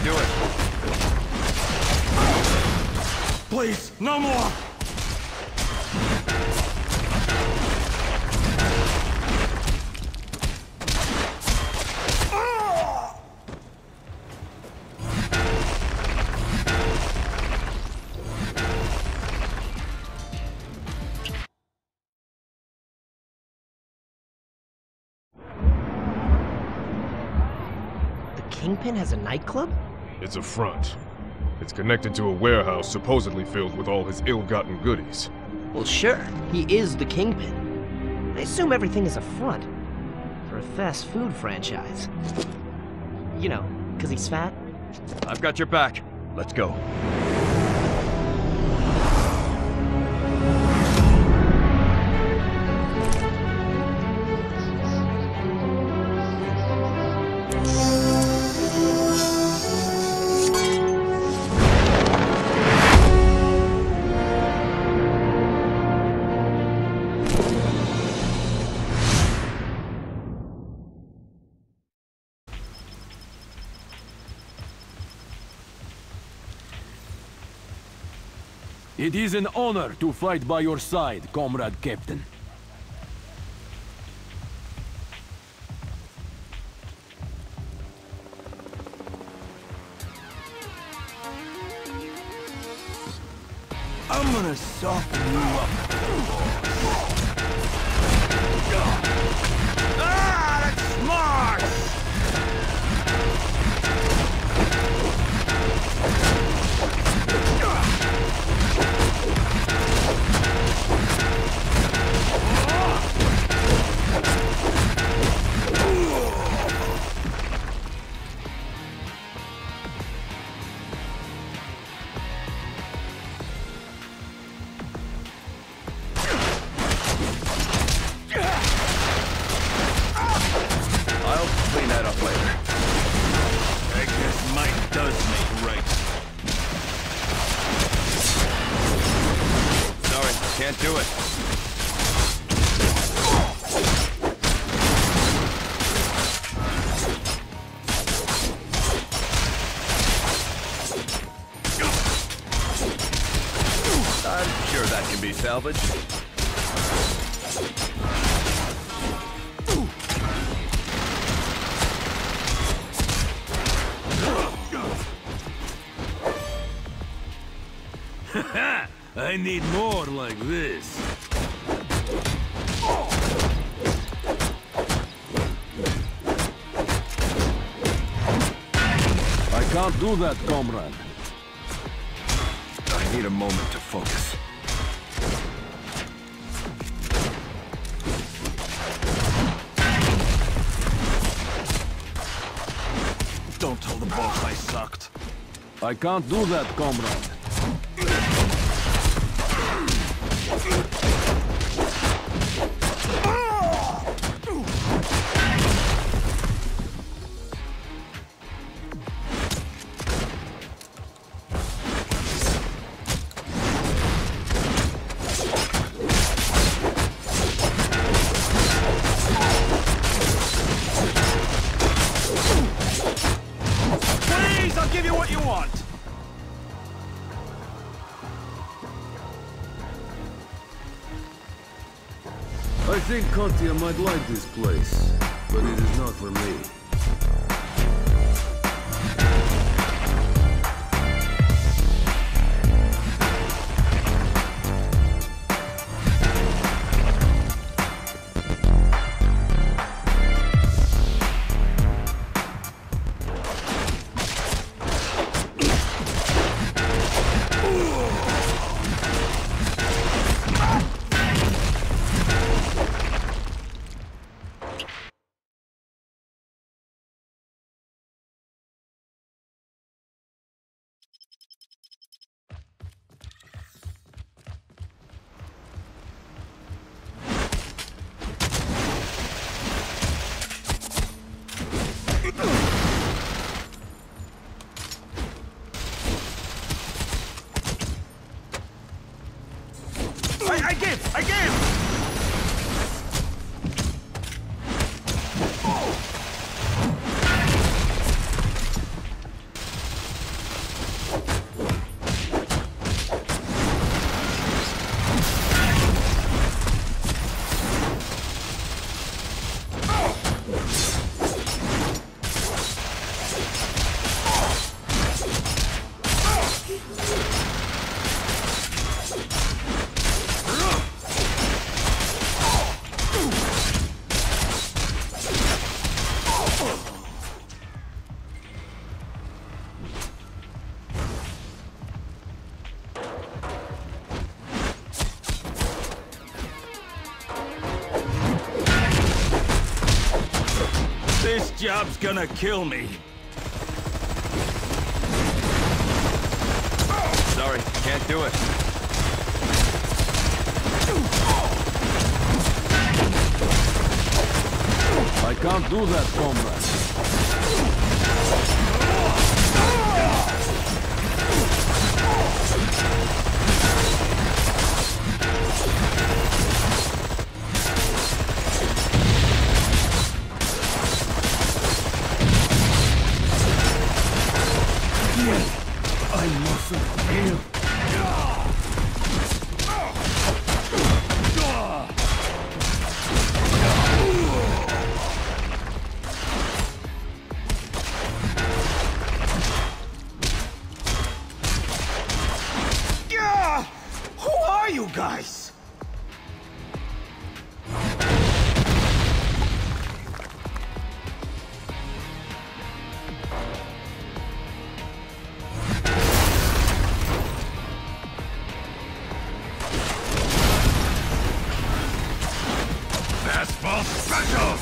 do it. Please, no more! Kingpin has a nightclub? It's a front. It's connected to a warehouse supposedly filled with all his ill-gotten goodies. Well, sure. He is the Kingpin. I assume everything is a front for a fast food franchise. You know, because he's fat. I've got your back. Let's go. It is an honor to fight by your side, Comrade Captain. I'm gonna soften you up. Ah, that's smart! Clean that up later. I guess might does make right. Sorry, can't do it. I'm sure that can be salvaged. I need more like this. I can't do that, comrade. I need a moment to focus. Don't tell the boss I sucked. I can't do that, comrade. Please, I'll give you what you want. I think Katya might like this place, but it is not for me. I give! This job's gonna kill me. Sorry, can't do it. I can't do that, comrade. I mustn't fail. Who are you guys? Fastball special!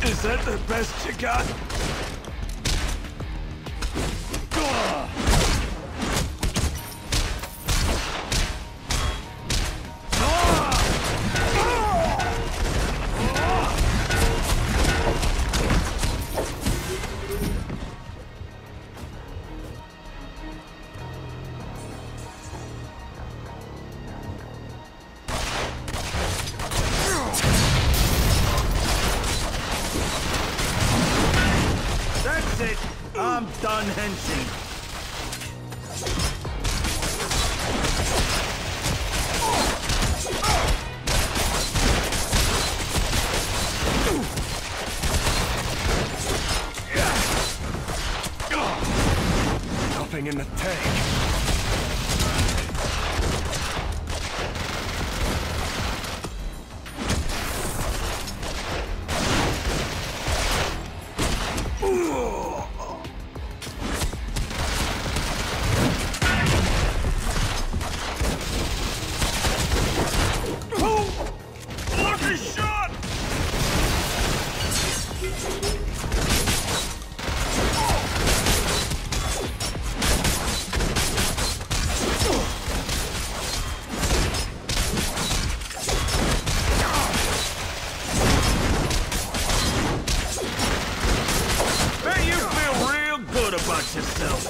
Is that the best you got? That's it. I'm done hensing. Nothing in the tank. Lucky shot! Bet you feel real good about yourself.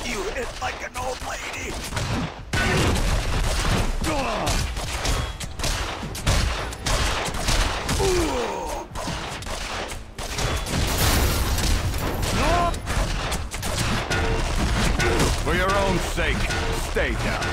You hit like an old lady. For your own sake, stay down.